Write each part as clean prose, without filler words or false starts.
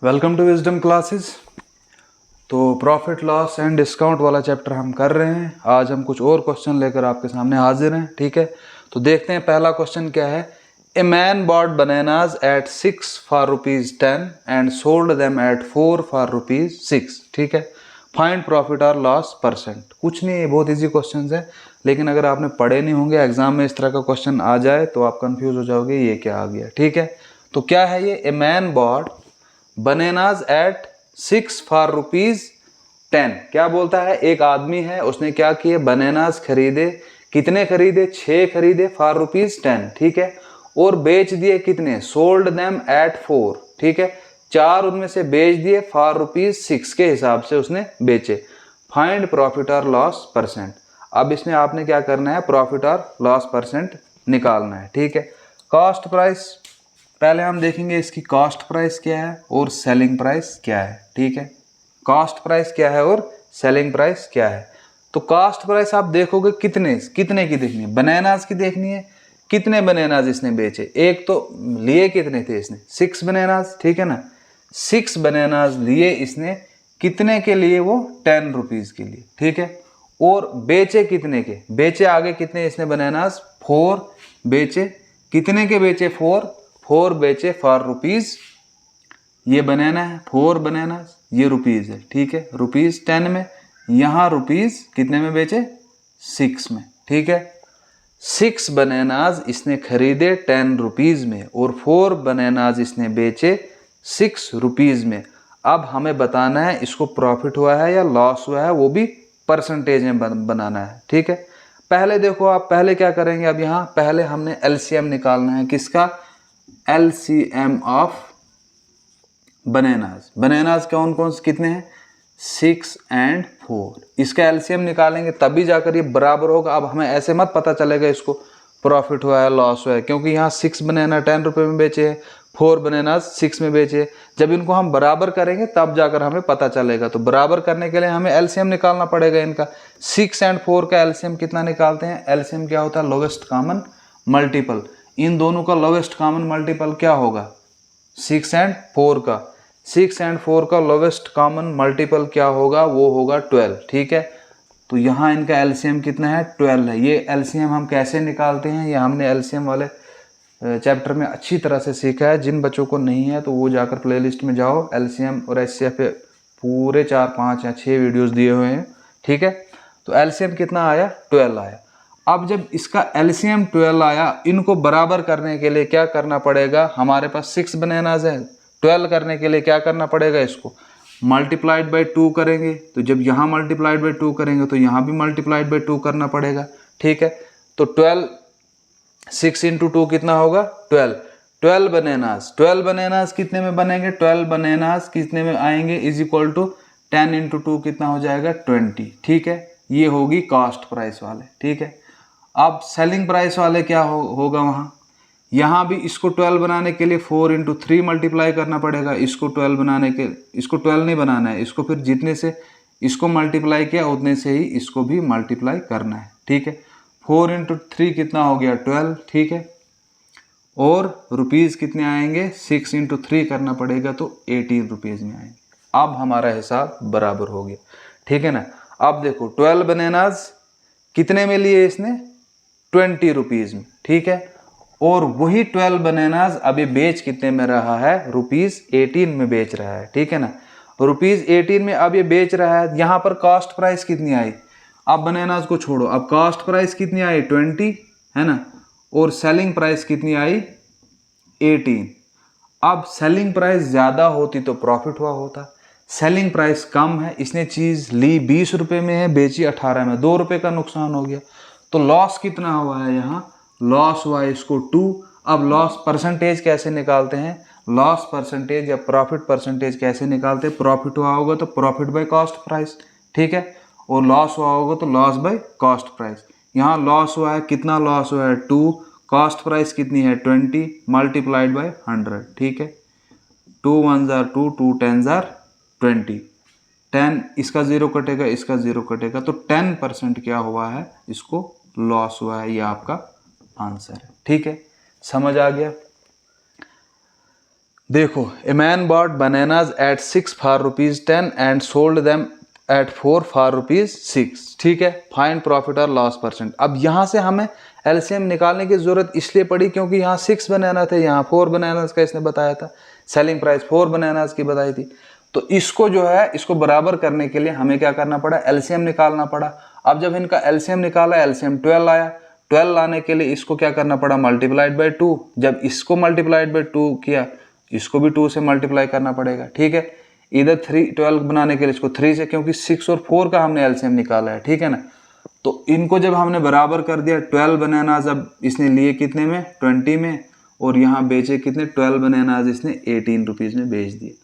Welcome to Wisdom Classes. तो profit loss and discount वाला chapter हम कर रहे हैं। आज हम कुछ और क्वेश्चन लेकर आपके सामने हाजिर हैं। ठीक है, तो देखते हैं पहला क्वेश्चन क्या है। A man bought bananas at 6 for ₹10 and sold them at 4 for ₹6। ठीक है, फाइंड प्रॉफिट और लॉस परसेंट। कुछ नहीं, ये बहुत ईजी क्वेश्चन है, लेकिन अगर आपने पढ़े नहीं होंगे, एग्जाम में इस तरह का क्वेश्चन आ जाए तो आप कंफ्यूज हो जाओगे ये क्या आ गया। ठीक है, तो क्या है ये। A man bought bananas at 6 for ₹10। क्या बोलता है, एक आदमी है, उसने क्या किए, बनानाज खरीदे। कितने खरीदे, 6 खरीदे फॉर ₹10। ठीक है, और बेच दिए कितने, सोल्ड देम एट 4। ठीक है, 4 उनमें से बेच दिए फॉर ₹6 के हिसाब से उसने बेचे। फाइंड प्रॉफिट और लॉस परसेंट। अब इसमें आपने क्या करना है, प्रॉफिट और लॉस परसेंट निकालना है। ठीक है, कॉस्ट प्राइस पहले हम देखेंगे, इसकी कॉस्ट प्राइस क्या है और सेलिंग प्राइस क्या है। ठीक है, कॉस्ट प्राइस क्या है और सेलिंग प्राइस क्या है। तो कॉस्ट प्राइस आप देखोगे कितने कितने की देखनी है, बनानास की देखनी है। कितने बनानास इसने बेचे, एक तो लिए कितने थे इसने, 6 बनानास। ठीक है ना, 6 बनानास लिए इसने। कितने के लिए, वो 10 रुपीज के लिए। ठीक है, और बेचे कितने के, बेचे आगे कितने इसने बनानास, 4 बेचे। कितने के बेचे, 4 बेचे फॉर ₹। ये बनाना है 4 बनाना, ये रुपीज है। ठीक है, ₹10 में, यहां रुपीज कितने में बेचे, 6 में। ठीक है, 6 बनानाज इसने खरीदे 10 रुपीज में और 4 बनानाज इसने बेचे 6 रुपीज में। अब हमें बताना है इसको प्रॉफिट हुआ है या लॉस हुआ है, वो भी परसेंटेज में बनाना है। ठीक है, पहले देखो आप, पहले क्या करेंगे, अब यहाँ पहले हमने एलसीएम निकालना है। किसका, एलसीएम ऑफ बनानास। बनानास कौन कौन से कितने हैं, 6 और 4। इसका एलसीएम निकालेंगे तभी जाकर ये बराबर होगा। अब हमें ऐसे मत पता चलेगा इसको प्रॉफिट हुआ है लॉस हुआ है, क्योंकि यहाँ 6 बनाना 10 रुपये में बेचे हैं, 4 बनानास 6 में बेचे। जब इनको हम बराबर करेंगे तब जाकर हमें पता चलेगा। तो बराबर करने के लिए हमें एलसीएम निकालना पड़ेगा इनका। 6 और 4 का एलसीएम कितना निकालते हैं, एलसीएम क्या होता है, लोवेस्ट कॉमन मल्टीपल। इन दोनों का लोवेस्ट कॉमन मल्टीपल क्या होगा, 6 और 4 का। 6 और 4 का लोवेस्ट कॉमन मल्टीपल क्या होगा, वो होगा 12। ठीक है, तो यहाँ इनका एलसीएम कितना है, 12 है। ये एलसीएम हम कैसे निकालते हैं, ये हमने एलसीएम वाले चैप्टर में अच्छी तरह से सीखा है। जिन बच्चों को नहीं है तो वो जाकर प्लेलिस्ट में जाओ, एलसीएम और एचसीएफ पे पूरे 4, 5 या 6 वीडियोस दिए हुए हैं। ठीक है, तो एलसीएम कितना आया, 12 आया। अब जब इसका एलसीएम 12 आया, इनको बराबर करने के लिए क्या करना पड़ेगा, हमारे पास 6 बनानाज है, 12 करने के लिए क्या करना पड़ेगा, इसको मल्टीप्लाइड बाई 2 करेंगे। तो जब यहाँ मल्टीप्लाइड बाई 2 करेंगे तो यहाँ भी मल्टीप्लाइड बाई 2 करना पड़ेगा। ठीक है, तो 12, 6 इंटू 2 कितना होगा, 12। 12 बनानास, 12 बनानास कितने में बनेंगे, 12 बनानास कितने में आएंगे, इज इक्वल टू 10 इंटू 2 कितना हो जाएगा, 20। ठीक है, ये होगी कॉस्ट प्राइस वाले। ठीक है, अब सेलिंग प्राइस वाले क्या होगा वहाँ, यहाँ भी इसको 12 बनाने के लिए 4 इंटू 3 मल्टीप्लाई करना पड़ेगा। इसको 12 बनाने के, इसको 12 नहीं बनाना है, इसको फिर जितने से इसको मल्टीप्लाई किया उतने से ही इसको भी मल्टीप्लाई करना है। ठीक है, 4 इंटू 3 कितना हो गया, 12। ठीक है, और रुपीज़ कितने आएंगे, 6 इंटू 3 करना पड़ेगा तो 18 रुपीज़ में आएंगे। अब हमारा हिसाब बराबर हो गया। ठीक है ना, अब देखो 12 बनानाज कितने में लिए इसने, 20 रुपीज़ में। ठीक है, और वही 12 बनानाज अभी बेच कितने में रहा है, ₹18 में बेच रहा है। ठीक है ना, ₹18 में अब ये बेच रहा है। यहाँ पर कॉस्ट प्राइस कितनी आई, अब बनानाज को छोड़ो, अब कॉस्ट प्राइस कितनी आई, 20 है ना, और सेलिंग प्राइस कितनी आई, 18। अब सेलिंग प्राइस ज़्यादा होती तो प्रॉफिट हुआ होता, सेलिंग प्राइस कम है, इसने चीज़ ली 20 रुपये में है, बेची 18 में, 2 रुपये का नुकसान हो गया। तो लॉस कितना हुआ है, यहाँ लॉस हुआ है इसको 2। अब लॉस परसेंटेज कैसे निकालते हैं, लॉस परसेंटेज या प्रॉफिट परसेंटेज कैसे निकालते हैं, प्रॉफिट हुआ होगा तो प्रॉफिट बाय कॉस्ट प्राइस। ठीक है, और लॉस हुआ होगा तो लॉस बाय कॉस्ट प्राइस। यहाँ लॉस हुआ है, कितना लॉस हुआ है, 2, कॉस्ट प्राइस कितनी है, 20 मल्टीप्लाइड बाय 100। ठीक है, 2 1 जार 2, 2 10 जार 20, 10 इसका 0 कटेगा, इसका 0 कटेगा, तो 10% क्या हुआ है, इसको लॉस हुआ है। ये आपका आंसर है। ठीक है, समझ आ गया। देखो, a man bought bananas at 6 for ₹10 and sold them at 4 for ₹6। ठीक है, फाइंड प्रॉफिट और लॉस परसेंट। अब यहाँ से हमें एलसीएम निकालने की जरूरत इसलिए पड़ी क्योंकि यहाँ 6 बनाना थे, यहाँ 4 बनानाज का इसने बताया था, सेलिंग प्राइस 4 बनानाज की बताई थी। तो इसको जो है, इसको बराबर करने के लिए हमें क्या करना पड़ा, एलसीएम निकालना पड़ा। अब जब इनका एलसीएम निकाला, एलसीएम 12 आया, 12 लाने के लिए इसको क्या करना पड़ा, मल्टीप्लाइड बाई 2। जब इसको मल्टीप्लाइड बाई 2 किया, इसको भी 2 से मल्टीप्लाई करना पड़ेगा। ठीक है, इधर 12 बनाने के लिए इसको 3 से, क्योंकि 6 और 4 का हमने एलसीएम निकाला है। ठीक है ना, तो इनको जब हमने बराबर कर दिया, 12 बनानाज अब इसने लिए कितने में, 20 में, और यहाँ बेचे कितने, 12 बनानाज इसने 18 रुपीज़ में बेच दिए।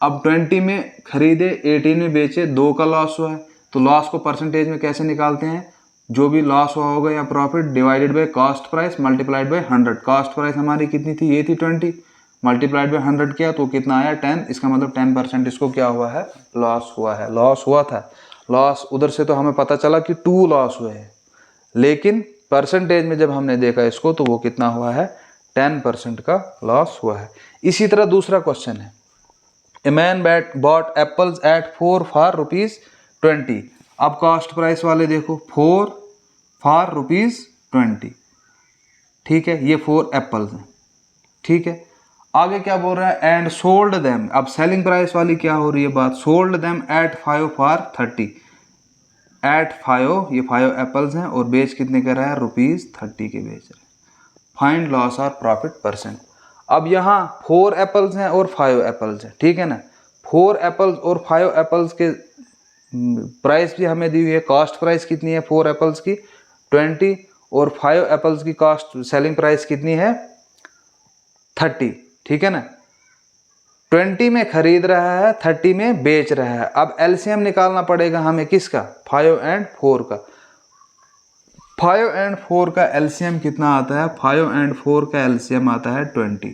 अब 20 में खरीदे, 18 में बेचे, 2 का लॉस हुआ है। तो लॉस को परसेंटेज में कैसे निकालते हैं, जो भी लॉस हुआ होगा या profit divided by cost price multiplied by 100। Cost price हमारी कितनी थी, ये थी 20, मल्टीप्लाइड बाय 100 किया तो कितना आया, 10। इसका मतलब 10% इसको क्या हुआ है, लॉस हुआ है, लॉस हुआ था। लॉस उधर से तो हमें पता चला कि 2 लॉस हुए हैं, लेकिन परसेंटेज में जब हमने देखा इसको तो वो कितना हुआ है, 10% का लॉस हुआ है। इसी तरह दूसरा क्वेश्चन है, a man bought apples at 4 for ₹20। अब कॉस्ट प्राइस वाले देखो, 4 फॉर ₹20। ठीक है, ये 4 एप्पल्स हैं। ठीक है, आगे क्या बोल रहा है, एंड सोल्ड देम। अब सेलिंग प्राइस वाली क्या हो रही है बात, sold them at 5 for ₹30। At 5, ये 5 एप्पल्स हैं और बेच कितने का रहा है, ₹30 के बेच रहे हैं। फाइंड लॉस और प्रॉफिट परसेंट। अब यहाँ 4 एप्पल्स हैं और 5 एप्पल्स हैं। ठीक है ना, 4 एप्पल्स और 5 एप्पल्स के प्राइस भी हमें दी हुई है। कॉस्ट प्राइस कितनी है 4 एप्पल्स की, 20, और 5 एप्पल्स की कॉस्ट सेलिंग प्राइस कितनी है, 30। ठीक है ना, 20 में खरीद रहा है, 30 में बेच रहा है। अब एलसीएम निकालना पड़ेगा हमें किसका, 5 एंड 4 का। 5 एंड 4 का एलसीएम कितना आता है, 5 एंड 4 का एलसीएम आता है 20।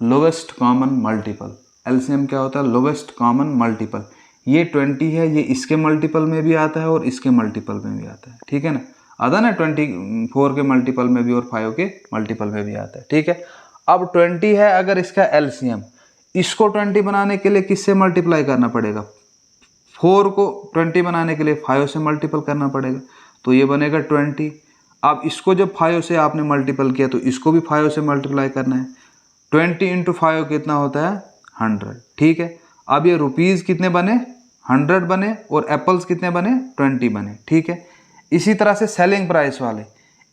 लोवेस्ट कॉमन मल्टीपल, एलसीएम क्या होता है, लोवेस्ट कॉमन मल्टीपल। ये 20 है, ये इसके मल्टीपल में भी आता है और इसके मल्टीपल में भी आता है। ठीक है ना, आता ना 24 के मल्टीपल में भी और 5 के मल्टीपल में भी आता है। ठीक है, अब 20 है अगर इसका एलसीएम, इसको 20 बनाने के लिए किससे मल्टीप्लाई करना पड़ेगा, 4 को 20 बनाने के लिए 5 से मल्टीपल करना पड़ेगा, तो ये बनेगा 20। अब इसको जब 5 से आपने मल्टीपल किया तो इसको भी 5 से मल्टीप्लाई करना है। 20 इंटू 5 कितना होता है, 100। ठीक है, अब ये रुपीज़ कितने बने, 100 बने, और एप्पल्स कितने बने, 20 बने। ठीक है, इसी तरह से सेलिंग प्राइस वाले,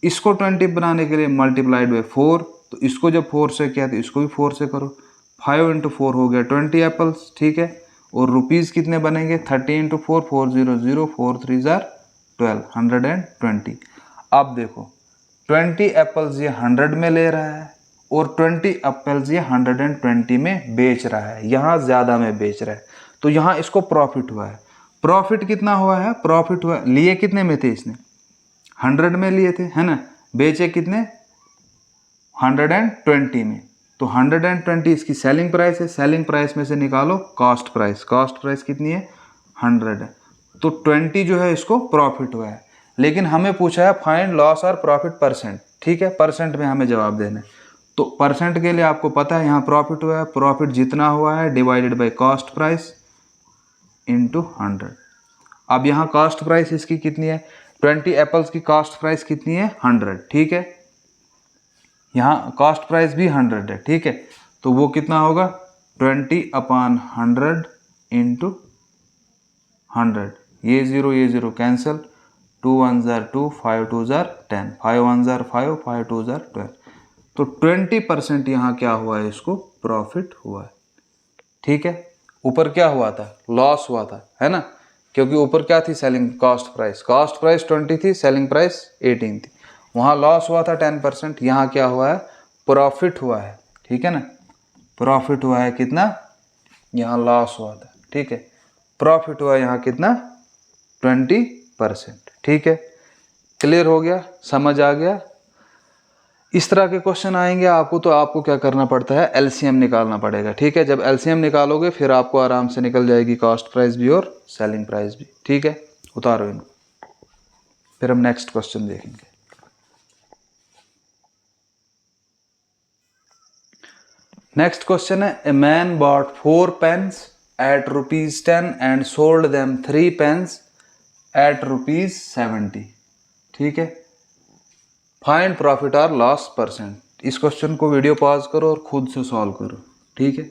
इसको 20 बनाने के लिए मल्टीप्लाइड बाई 4, तो इसको जब 4 से किया तो इसको भी 4 से करो, 5 इंटू 4 हो गया 20 एप्पल्स। ठीक है, और रुपीज़ कितने बनेंगे, 30 इंटू 4, 400, 4 3 12, 120। अब देखो 20 एप्पल्स ये 100 में ले रहा है और 20 एप्पल्स ये 120 में बेच रहा है, यहाँ ज़्यादा में बेच रहा है, तो यहाँ इसको प्रॉफिट हुआ है। प्रॉफिट कितना हुआ है, प्रॉफिट हुआ, लिए कितने में थे इसने, 100 में लिए थे, है ना, बेचे कितने, 120 में। तो 120 इसकी सेलिंग प्राइस है, सेलिंग प्राइस में से निकालो कॉस्ट प्राइस, कॉस्ट प्राइस कितनी है, 100 है, तो 20 जो है इसको प्रॉफिट हुआ है। लेकिन हमें पूछा है फाइंड लॉस और प्रॉफिट परसेंट। ठीक है, परसेंट में हमें जवाब देना है, तो परसेंट के लिए आपको पता है यहाँ प्रॉफिट हुआ है, प्रॉफिट जितना हुआ है divided by cost price into 100। अब यहाँ कॉस्ट प्राइस इसकी कितनी है, 20 एप्पल्स की कॉस्ट प्राइस कितनी है, 100। ठीक है, यहाँ कॉस्ट प्राइस भी 100 है। ठीक है, तो वो कितना होगा, 20/100 इंटू 100, ये 0 कैंसिल, 2 1 2, 5 2 10, 5 1 5, 5 2 12, तो 20% यहाँ क्या हुआ है, इसको प्रॉफिट हुआ है। ठीक है, ऊपर क्या हुआ था, लॉस हुआ था, है ना, क्योंकि ऊपर क्या थी, सेलिंग कॉस्ट प्राइस 20 थी, सेलिंग प्राइस 18 थी, वहाँ लॉस हुआ था 10%, यहाँ क्या हुआ है, प्रॉफिट हुआ है। ठीक है ना, प्रॉफिट हुआ है कितना, यहाँ लॉस हुआ था। ठीक है, प्रॉफिट हुआ यहाँ कितना, 20%। ठीक है, क्लियर हो गया, समझ आ गया। इस तरह के क्वेश्चन आएंगे आपको, तो आपको क्या करना पड़ता है, एलसीएम निकालना पड़ेगा। ठीक है, जब एलसीएम निकालोगे फिर आपको आराम से निकल जाएगी कॉस्ट प्राइस भी और सेलिंग प्राइस भी। ठीक है, उतारो इनको, फिर हम नेक्स्ट क्वेश्चन देखेंगे। नेक्स्ट क्वेश्चन है, a man bought 4 pens at ₹10 and sold them 3 pens at ₹70। ठीक है, फाइंड प्रॉफिट और लॉस परसेंट। इस क्वेश्चन को वीडियो पॉज करो और खुद से सॉल्व करो। ठीक है,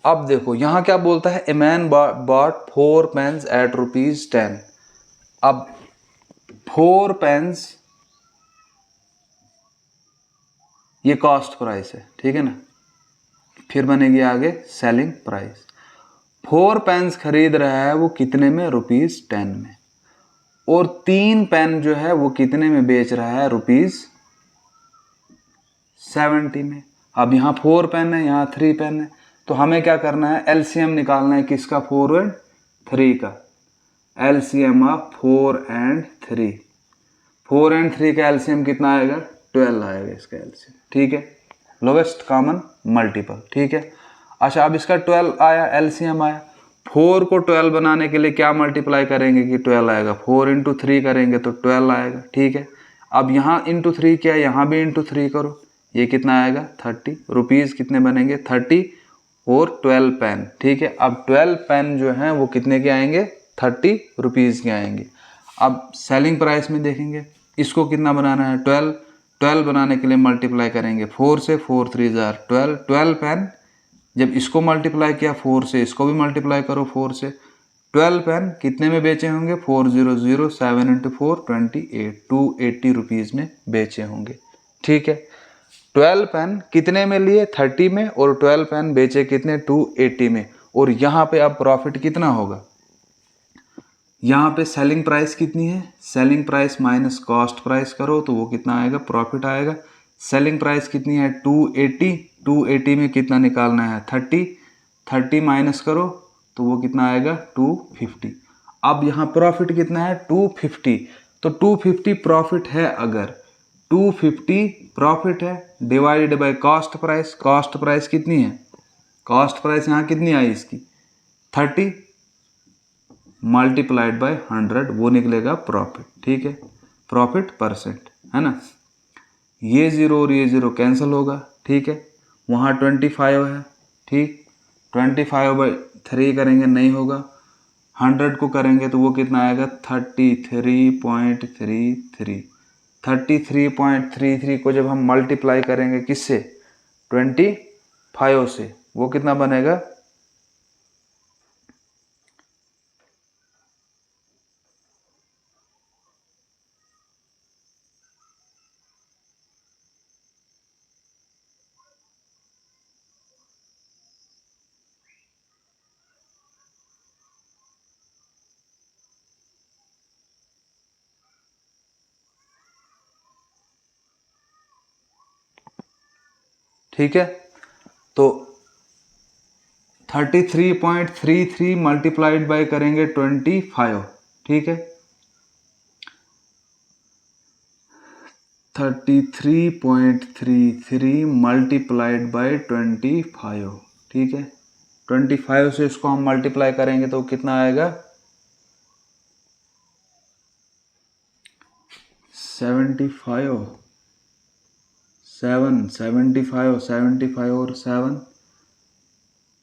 अब देखो यहां क्या बोलता है, a man bought 4 pens at ₹10। अब 4 पेन्स ये कॉस्ट प्राइस है, ठीक है ना, फिर बनेगी आगे सेलिंग प्राइस। 4 पेन्स खरीद रहा है वो कितने में, ₹10 में, और 3 पेन जो है वो कितने में बेच रहा है, ₹70 में। अब यहाँ 4 पेन है, यहाँ 3 पेन है, तो हमें क्या करना है, एलसीएम निकालना है किसका, 4 और 3 का। एलसीएम ऑफ 4 और 3, 4 और 3 का एलसीएम कितना आएगा, 12 आएगा इसका एलसीएम। ठीक है, लोवेस्ट कॉमन मल्टीपल। ठीक है, अच्छा अब इसका 12 आया, एलसीएम आया। 4 को 12 बनाने के लिए क्या मल्टीप्लाई करेंगे कि 12 आएगा, 4 × 3 करेंगे तो 12 आएगा। ठीक है, अब यहाँ इंटू 3 किया, यहाँ भी इंटू 3 करो, ये कितना आएगा, 30। रुपीज़ कितने बनेंगे, 30 और 12 पेन। ठीक है, अब 12 पेन जो हैं वो कितने के आएंगे, 30 रुपीज़ के आएंगे। अब सेलिंग प्राइस में देखेंगे, इसको कितना बनाना है, 12 बनाने के लिए मल्टीप्लाई करेंगे 4 से, 4 3 12, 12 पेन। जब इसको मल्टीप्लाई किया 4 से, इसको भी मल्टीप्लाई करो 4 से, 12 पेन कितने में बेचे होंगे, 400, 7 × 4 28, 280 रुपीज़ में बेचे होंगे। ठीक है, 12 पेन कितने में लिए, 30 में, और 12 पेन बेचे कितने, 280 में। और यहाँ पे अब प्रॉफिट कितना होगा, यहाँ पे सेलिंग प्राइस कितनी है, selling price minus cost price करो तो वो कितना आएगा, प्रॉफिट आएगा। सेलिंग प्राइस कितनी है, 280, 280 में कितना निकालना है, 30, 30 माइनस करो तो वो कितना आएगा, 250। अब यहाँ प्रॉफिट कितना है, 250, तो 250 प्रॉफिट है, अगर 250 प्रॉफिट है divided by cost price, cost price कितनी है, कॉस्ट प्राइस यहाँ कितनी आई इसकी, 30 मल्टीप्लाइड बाय 100, वो निकलेगा प्रॉफिट। ठीक है, प्रॉफिट परसेंट है ना, ये 0 और ये 0 कैंसिल होगा। ठीक है, वहाँ 25 है, ठीक, 25/3 करेंगे नहीं होगा, 100 को करेंगे तो वो कितना आएगा, 33.33। 33.33 को जब हम मल्टीप्लाई करेंगे किससे, 25 से, वो कितना बनेगा, ठीक है, तो 33.33 मल्टीप्लाइड बाय करेंगे 25। ठीक है, 33.33 मल्टीप्लाइड बाय 25। ठीक है, 25 से इसको हम मल्टीप्लाई करेंगे तो कितना आएगा, 75, 75 और 7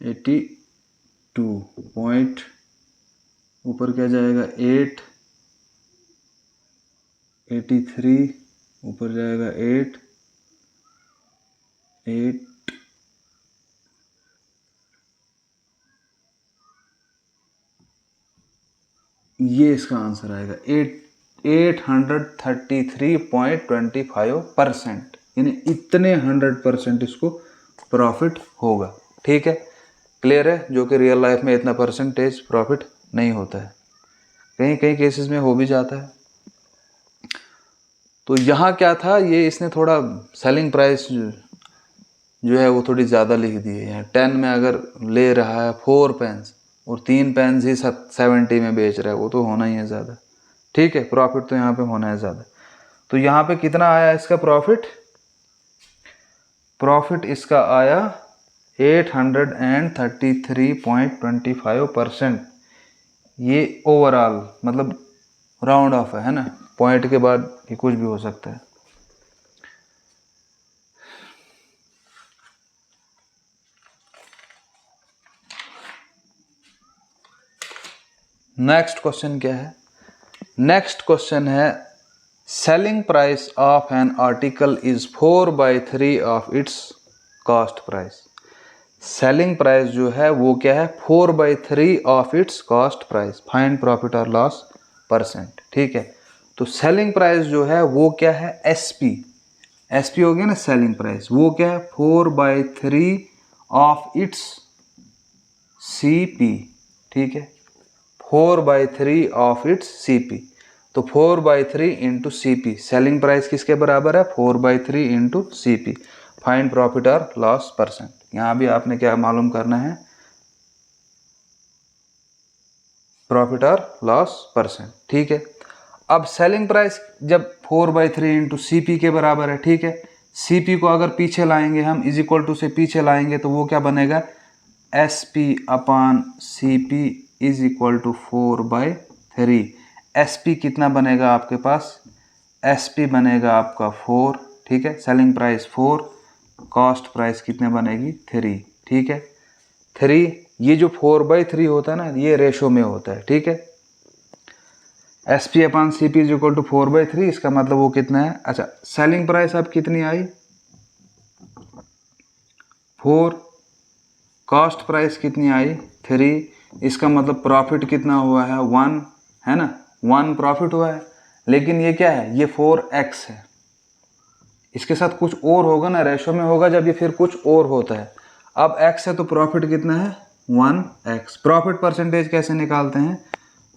82 पॉइंट, ऊपर क्या जाएगा 8, 83, ऊपर जाएगा 8, ये इसका आंसर आएगा 833.25%, यानी इतने 100% इसको प्रॉफिट होगा। ठीक है, क्लियर है, जो कि रियल लाइफ में इतना परसेंटेज प्रॉफिट नहीं होता है, कहीं कहीं केसेस में हो भी जाता है। तो यहाँ क्या था, ये इसने थोड़ा सेलिंग प्राइस जो है वो थोड़ी ज़्यादा लिख दी है। यहाँ 10 में अगर ले रहा है 4 पेन्स और 3 पेन्स ही 70 में बेच रहा है, वो तो होना ही है ज़्यादा। ठीक है, प्रॉफिट तो यहाँ पे होना है ज़्यादा। तो यहाँ पे कितना आया इसका प्रॉफिट, प्रॉफिट इसका आया 833.25%। ये ओवरऑल मतलब राउंड ऑफ है ना, पॉइंट के बाद ये कुछ भी हो सकता है। नेक्स्ट क्वेश्चन क्या है? नेक्स्ट क्वेश्चन है selling price of an article is 4/3 of its cost price. Selling price जो है वो क्या है? 4/3 of its cost price. Find profit और लॉस परसेंट। ठीक है, तो सेलिंग प्राइस जो है वो क्या है? एसपी। एसपी हो गया ना सेलिंग प्राइस, वो क्या है? 4/3 ऑफ इट्स सीपी। ठीक है, 4/3 ऑफ इट्स सीपी। तो 4/3 इंटू सीपी, सेलिंग प्राइस किसके बराबर है? 4/3 इंटू सीपी। फाइंड प्रॉफिट और लॉस परसेंट। यहां भी आपने क्या मालूम करना है? प्रॉफिट और लॉस परसेंट। ठीक है, अब सेलिंग प्राइस जब 4/3 इंटू सीपी के बराबर है, ठीक है, सीपी को अगर पीछे लाएंगे हम, इज इक्वल टू से पीछे लाएंगे तो वो क्या बनेगा? S P upon C P is equal to 4/3। S P कितना बनेगा आपके पास? एस पी बनेगा आपका 4। ठीक है, सेलिंग प्राइस 4, कॉस्ट प्राइस कितने बनेगी? 3। ठीक है, 3। ये जो 4/3 होता है ना, ये रेशो में होता है। ठीक है, S P upon C P is equal to 4/3, इसका मतलब वो कितना है? अच्छा, सेलिंग प्राइस अब कितनी आई? 4। कॉस्ट प्राइस कितनी आई? 3। इसका मतलब प्रॉफिट कितना हुआ है? 1, है ना? 1 प्रॉफिट हुआ है। लेकिन ये क्या है? ये 4x है। इसके साथ कुछ और होगा ना, रेशो में होगा जब ये फिर कुछ और होता है। अब x है तो प्रॉफिट कितना है? 1x। प्रॉफिट परसेंटेज कैसे निकालते हैं?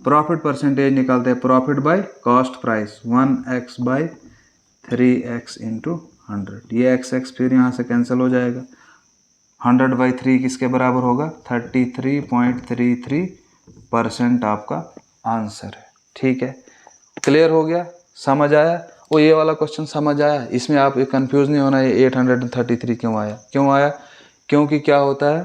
प्रॉफिट परसेंटेज निकालते हैं profit by cost price, 1x/3x into 100। ये x फिर यहाँ से कैंसिल हो जाएगा। 100/3 किसके बराबर होगा? 33.33% आपका आंसर है। ठीक है, क्लियर हो गया? समझ आया? वो ये वाला क्वेश्चन समझ आया? इसमें आप कंफ्यूज नहीं होना ये 833 क्यों आया? क्यों आया? क्योंकि क्या होता है,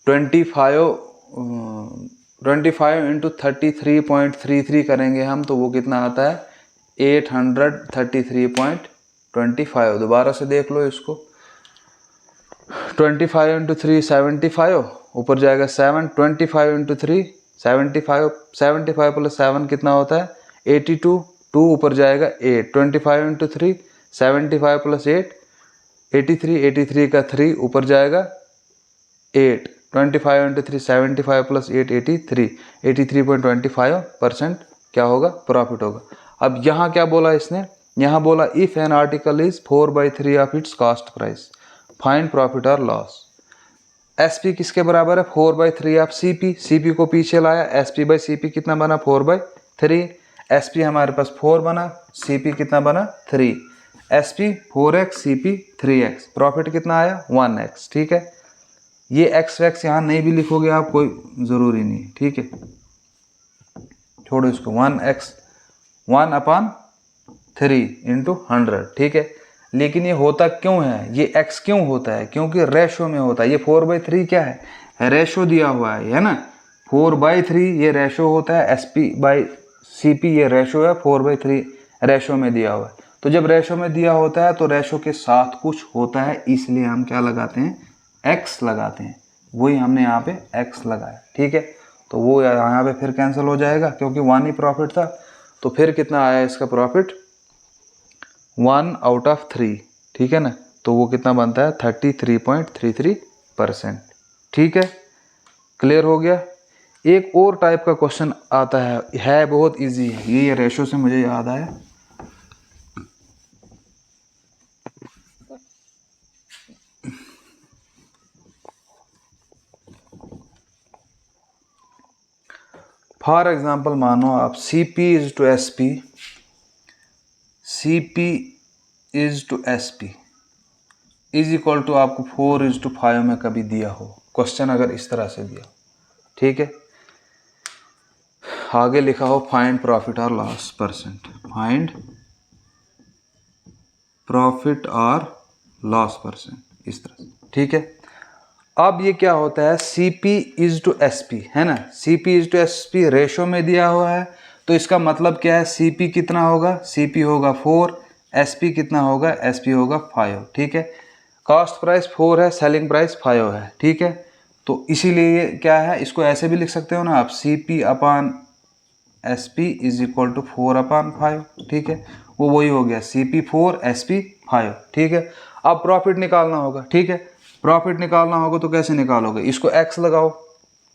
25 इंटू 33.33 करेंगे हम तो वो कितना आता है? 833.25। दोबारा से देख लो इसको। 25 इंटू 3 75, ऊपर जाएगा 7। 25 इंटू 3 75, 75 प्लस 7 कितना होता है? 82। 2 ऊपर जाएगा 8। 25 इंटू 3 75 प्लस 8 83। 83 का 3 ऊपर जाएगा 8। 25 इंटू 3 75 प्लस 8 83। 83.25% क्या होगा? प्रॉफिट होगा। अब यहाँ क्या बोला इसने? यहाँ बोला if an article is 4/3 of its cost price, find profit और लॉस। एसपी किसके बराबर है? 4/3 ऑफ सीपी। सीपी को पीछे लाया, एसपी बाई सीपी कितना बना? 4/3। एसपी हमारे पास 4 बना, सीपी कितना बना? 3। SP 4x, CP 3x। Profit कितना आया? 1x। ठीक है, ये एक्स वैक्स यहाँ नहीं भी लिखोगे आप, कोई ज़रूरी नहीं है। ठीक है, छोड़ो इसको। 1x 1/3 into 100। ठीक है, लेकिन ये होता क्यों है? ये x क्यों होता है? क्योंकि रेशो में होता है। ये 4/3 क्या है? रेशो दिया हुआ है ना? 4/3 ये रेशो होता है, SP/CP ये रेशो है, 4/3 रेशो में दिया हुआ है। तो जब रेशो में दिया होता है तो रेशो के साथ कुछ होता है, इसलिए हम क्या लगाते हैं? x लगाते हैं। वही हमने यहाँ पे x लगाया। ठीक है, तो वो यहाँ पे फिर कैंसिल हो जाएगा क्योंकि 1 ही प्रॉफिट था। तो फिर कितना आया इसका प्रॉफिट? 1/3। ठीक है ना, तो वो कितना बनता है? 33.33%। ठीक है, क्लियर हो गया? एक और टाइप का क्वेश्चन आता है बहुत इजी है ये रेशो से मुझे याद आया। फॉर एग्जाम्पल मानो आप CP is to SP, CP is to SP is equal to आपको 4:5 में कभी दिया हो क्वेश्चन, अगर इस तरह से दिया हो। ठीक है, आगे लिखा हो फाइंड प्रॉफिट और लॉस परसेंट, फाइंड प्रॉफिट और लॉस परसेंट, इस तरह से। ठीक है, अब ये क्या होता है? CP इज टू SP है ना? CP is to SP ratio में दिया हुआ है, तो इसका मतलब क्या है? CP कितना होगा? CP होगा 4, SP कितना होगा? SP होगा 5। ठीक है, कॉस्ट प्राइस 4 है, सेलिंग प्राइस 5 है। ठीक है, तो इसीलिए क्या है, इसको ऐसे भी लिख सकते हो ना आप, CP upon SP is equal to 4/5, ठीक है, वो वही हो गया CP 4 SP 5, ठीक है। अब प्रॉफिट निकालना होगा, ठीक है, प्रॉफिट निकालना होगा तो कैसे निकालोगे, इसको x लगाओ,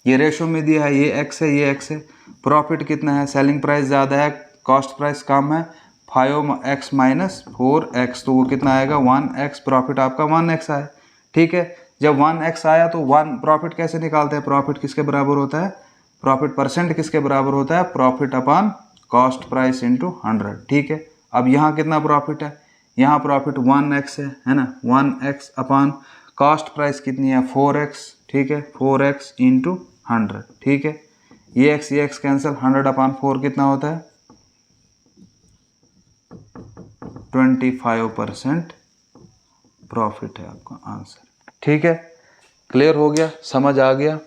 ये रेशो में दिया है, ये x है, ये x है, प्रॉफिट कितना है, सेलिंग प्राइस ज़्यादा है, कॉस्ट प्राइस कम है, 5x माइनस 4x, तो वो कितना आएगा 1x, प्रॉफिट आपका 1x आया, ठीक है। जब 1x आया तो 1 प्रॉफिट कैसे निकालते हैं, प्रॉफिट किसके बराबर होता है, प्रॉफिट परसेंट किसके बराबर होता है, profit upon cost price into 100, ठीक है। अब यहाँ कितना प्रॉफिट है, यहाँ प्रॉफिट 1x है ना, 1x अपॉन कॉस्ट प्राइस कितनी है 4x, ठीक है, 4x इंटू 100, ठीक है। ये x कैंसिल, 100/4 कितना होता है 25% प्रॉफिट है आपका आंसर, ठीक है। क्लियर हो गया, समझ आ गया।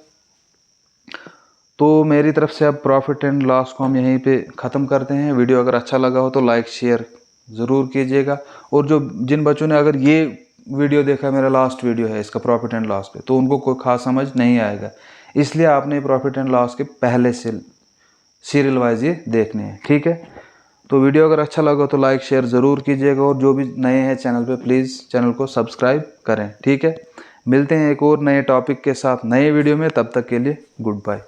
तो मेरी तरफ से अब प्रॉफिट एंड लॉस को हम यहीं पे ख़त्म करते हैं। वीडियो अगर अच्छा लगा हो तो लाइक शेयर ज़रूर कीजिएगा, और जो जिन बच्चों ने अगर ये वीडियो देखा, मेरा लास्ट वीडियो है इसका प्रॉफिट एंड लॉस पे, तो उनको कोई खास समझ नहीं आएगा, इसलिए आपने प्रॉफिट एंड लॉस के पहले से सीरियल वाइज ये देखने हैं, ठीक है। तो वीडियो अगर अच्छा लगा तो लाइक शेयर ज़रूर कीजिएगा, और जो भी नए हैं चैनल पे प्लीज़ चैनल को सब्सक्राइब करें, ठीक है। मिलते हैं एक और नए टॉपिक के साथ नए वीडियो में, तब तक के लिए गुड बाय।